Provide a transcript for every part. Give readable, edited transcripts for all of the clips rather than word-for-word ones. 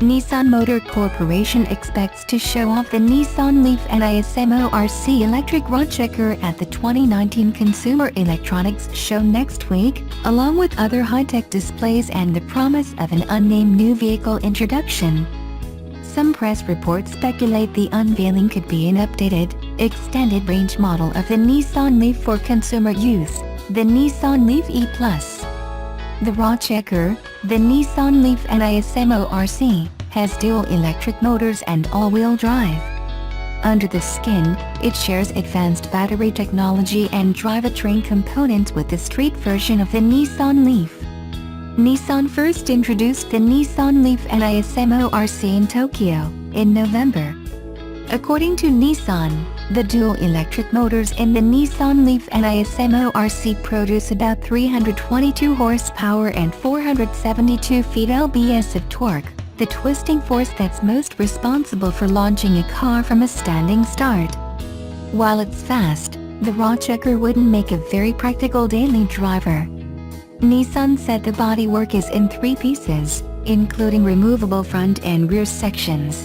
Nissan Motor Corporation expects to show off the Nissan Leaf NISMO RC electric roadchecker at the 2019 Consumer Electronics Show next week, along with other high-tech displays and the promise of an unnamed new vehicle introduction. Some press reports speculate the unveiling could be an updated, extended-range model of the Nissan Leaf for consumer use, the Nissan Leaf E+. The roadchecker, the Nissan Leaf NISMO RC, has dual electric motors and all-wheel drive. Under the skin, it shares advanced battery technology and drivetrain components with the street version of the Nissan Leaf. Nissan first introduced the Nissan Leaf NISMO RC in Tokyo, in November. According to Nissan, the dual electric motors in the Nissan Leaf NISMO RC produce about 322 horsepower and 472 feet-lbs of torque, the twisting force that's most responsible for launching a car from a standing start. While it's fast, the roadchecker wouldn't make a very practical daily driver. Nissan said the bodywork is in 3 pieces, including removable front and rear sections.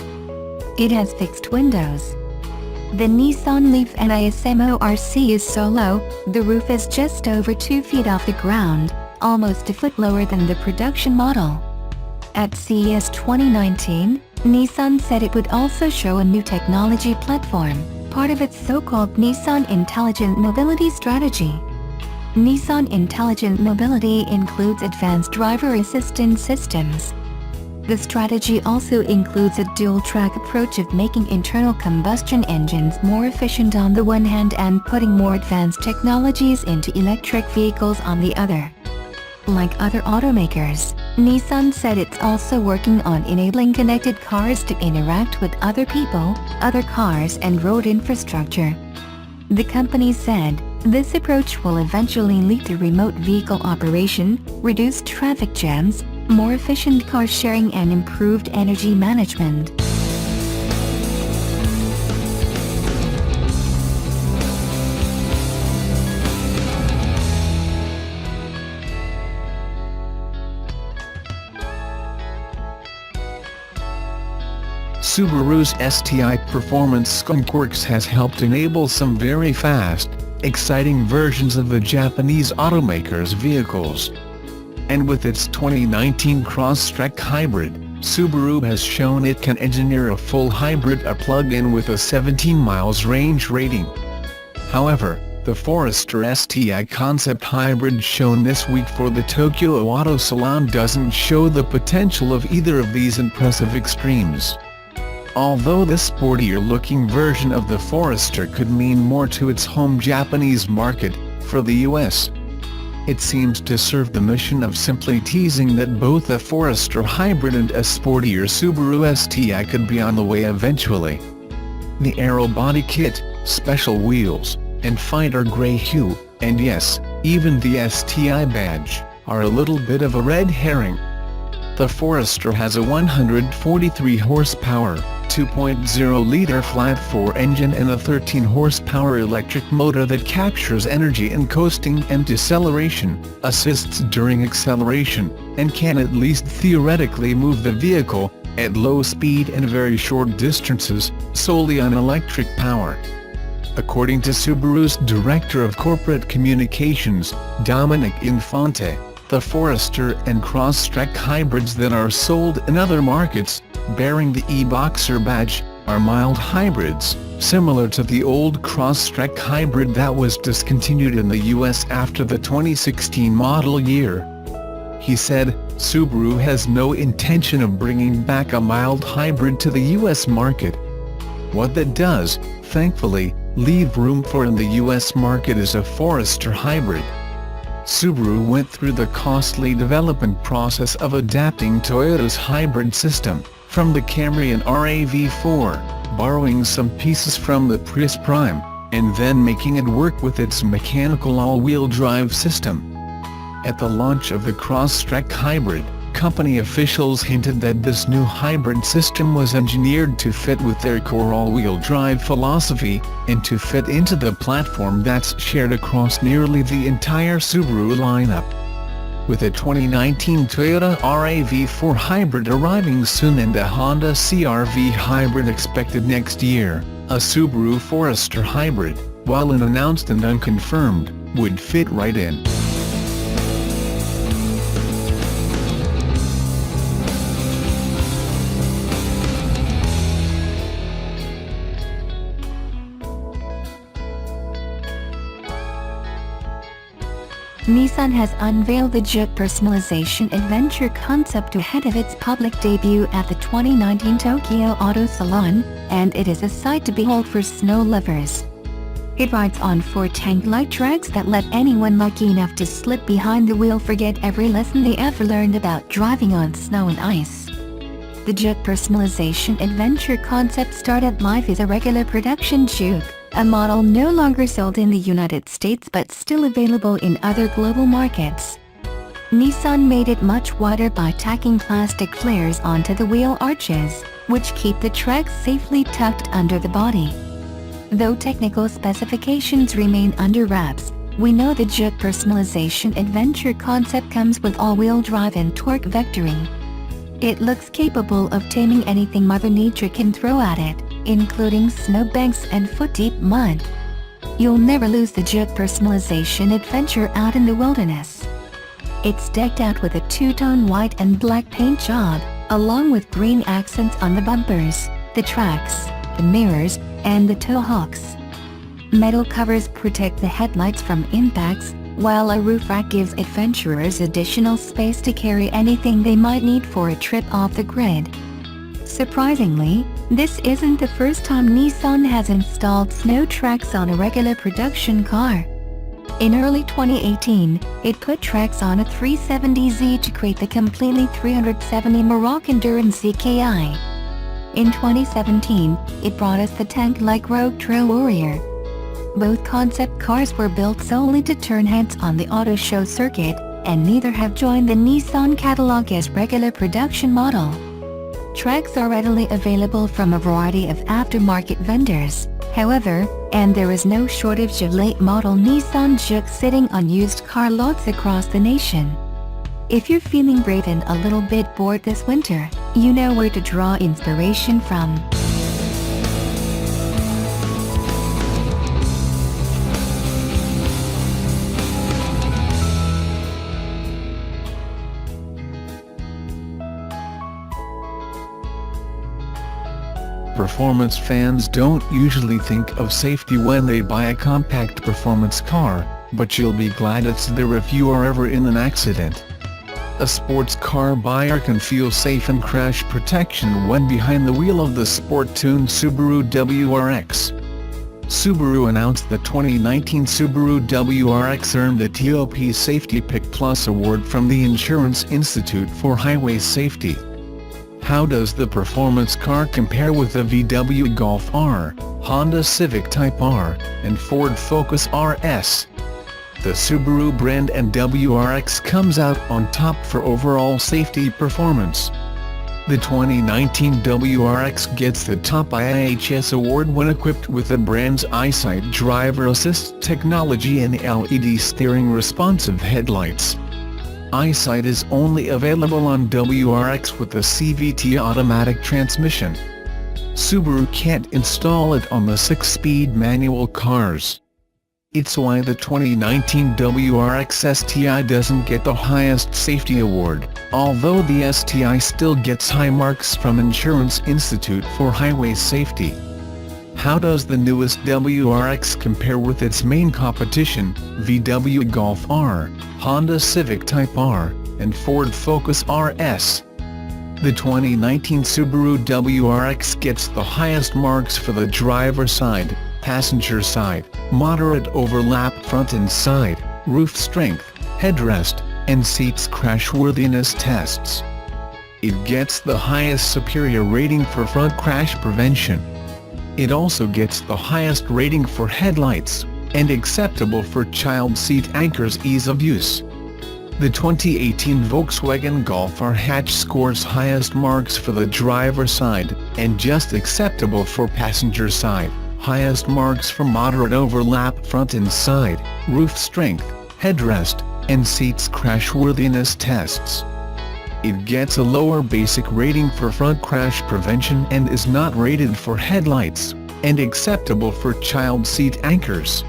It has fixed windows. The Nissan Leaf NISMO RC is so low, the roof is just over 2 feet off the ground, almost a foot lower than the production model. At CES 2019, Nissan said it would also show a new technology platform, part of its so-called Nissan Intelligent Mobility strategy. Nissan Intelligent Mobility includes advanced driver assistance systems. The strategy also includes a dual-track approach of making internal combustion engines more efficient on the one hand and putting more advanced technologies into electric vehicles on the other. Like other automakers, Nissan said it's also working on enabling connected cars to interact with other people, other cars and road infrastructure. The company said, this approach will eventually lead to remote vehicle operation, reduced traffic jams, more efficient car sharing and improved energy management. Subaru's STI Performance Skunkworks has helped enable some very fast, exciting versions of the Japanese automaker's vehicles. And with its 2019 Crosstrek hybrid, Subaru has shown it can engineer a full hybrid, a plug-in with a 17 miles range rating. However, the Forester STI concept hybrid shown this week for the Tokyo Auto Salon doesn't show the potential of either of these impressive extremes. Although the sportier-looking version of the Forester could mean more to its home Japanese market, for the US, it seems to serve the mission of simply teasing that both a Forester hybrid and a sportier Subaru STI could be on the way eventually. The aero body kit, special wheels, and fighter grey hue, and yes, even the STI badge, are a little bit of a red herring. The Forester has a 143 horsepower, 2.0-liter flat-4 engine and a 13-horsepower electric motor that captures energy in coasting and deceleration, assists during acceleration, and can at least theoretically move the vehicle, at low speed and very short distances, solely on electric power. According to Subaru's Director of Corporate Communications, Dominic Infante, the Forester and Crosstrek hybrids that are sold in other markets, bearing the e-Boxer badge, are mild hybrids, similar to the old Crosstrek hybrid that was discontinued in the US after the 2016 model year. He said, Subaru has no intention of bringing back a mild hybrid to the US market. What that does, thankfully, leave room for in the US market is a Forester hybrid. Subaru went through the costly development process of adapting Toyota's hybrid system, from the Camry and RAV4, borrowing some pieces from the Prius Prime, and then making it work with its mechanical all-wheel drive system. At the launch of the Crosstrek hybrid, company officials hinted that this new hybrid system was engineered to fit with their core all-wheel drive philosophy, and to fit into the platform that's shared across nearly the entire Subaru lineup. with a 2019 Toyota RAV4 Hybrid arriving soon and a Honda CR-V Hybrid expected next year. A Subaru Forester Hybrid, while unannounced and unconfirmed, would fit right in. Nissan has unveiled the Juke personalization adventure concept ahead of its public debut at the 2019 Tokyo Auto Salon, and it is a sight to behold for snow lovers. It rides on 4 tank-like tracks that let anyone lucky enough to slip behind the wheel forget every lesson they ever learned about driving on snow and ice. The Juke personalization adventure concept started life as a regular production Juke, a model no longer sold in the United States but still available in other global markets. Nissan made it much wider by tacking plastic flares onto the wheel arches, which keep the tracks safely tucked under the body. Though technical specifications remain under wraps, we know the Juke personalization adventure concept comes with all-wheel drive and torque vectoring. It looks capable of taming anything Mother Nature can throw at it, including snowbanks and foot-deep mud. You'll never lose the Juke personalization adventure out in the wilderness. It's decked out with a two-tone white and black paint job, along with green accents on the bumpers, the tracks, the mirrors, and the tow hooks. Metal covers protect the headlights from impacts, while a roof rack gives adventurers additional space to carry anything they might need for a trip off the grid. Surprisingly, this isn't the first time Nissan has installed snow tracks on a regular production car. In early 2018, it put tracks on a 370Z to create the completely 370 Maroc Endurance CKI. In 2017, it brought us the tank-like Rogue Trail Warrior. Both concept cars were built solely to turn heads on the auto show circuit, and neither have joined the Nissan catalog as regular production model. Tracks are readily available from a variety of aftermarket vendors, however, and there is no shortage of late-model Nissan Juke sitting on used car lots across the nation. If you're feeling brave and a little bit bored this winter, you know where to draw inspiration from. Performance fans don't usually think of safety when they buy a compact performance car, but you'll be glad it's there if you are ever in an accident. A sports car buyer can feel safe in crash protection when behind the wheel of the sport-tuned Subaru WRX. Subaru announced the 2019 Subaru WRX earned the TOP Safety Pick Plus award from the Insurance Institute for Highway Safety. How does the performance car compare with the VW Golf R, Honda Civic Type R, and Ford Focus RS? The Subaru brand and WRX comes out on top for overall safety performance. The 2019 WRX gets the top IIHS award when equipped with the brand's EyeSight driver assist technology and LED steering responsive headlights. EyeSight is only available on WRX with the CVT automatic transmission. Subaru can't install it on the 6-speed manual cars. It's why the 2019 WRX STI doesn't get the highest safety award, although the STI still gets high marks from Insurance Institute for Highway Safety. How does the newest WRX compare with its main competition, VW Golf R, Honda Civic Type R, and Ford Focus RS? The 2019 Subaru WRX gets the highest marks for the driver side, passenger side, moderate overlap front and side, roof strength, headrest, and seats crashworthiness tests. It gets the highest superior rating for front crash prevention. It also gets the highest rating for headlights, and acceptable for child seat anchors ease of use. The 2018 Volkswagen Golf R hatch scores highest marks for the driver side, and just acceptable for passenger side, highest marks for moderate overlap front and side, roof strength, headrest, and seats crashworthiness tests. It gets a lower basic rating for front crash prevention and is not rated for headlights, and acceptable for child seat anchors.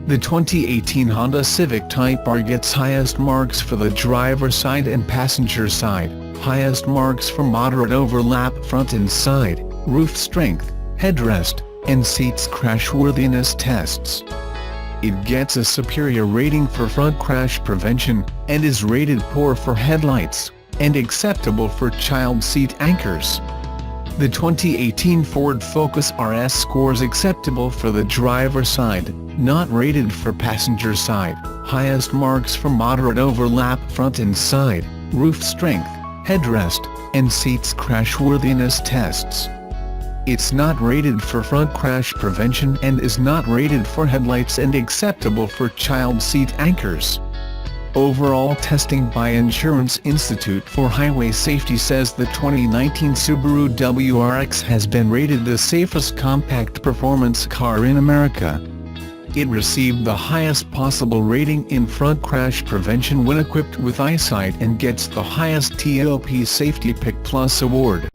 The 2018 Honda Civic Type R gets highest marks for the driver side and passenger side, highest marks for moderate overlap front and side, roof strength, headrest, and seats crashworthiness tests. It gets a superior rating for front crash prevention, and is rated poor for headlights, and acceptable for child seat anchors. The 2018 Ford Focus RS scores acceptable for the driver side, not rated for passenger side, highest marks for moderate overlap front and side, roof strength, headrest, and seats crashworthiness tests. It's not rated for front crash prevention and is not rated for headlights and acceptable for child seat anchors. Overall testing by Insurance Institute for Highway Safety says the 2019 Subaru WRX has been rated the safest compact performance car in America. It received the highest possible rating in front crash prevention when equipped with eyesight and gets the highest TOP Safety Pick Plus award.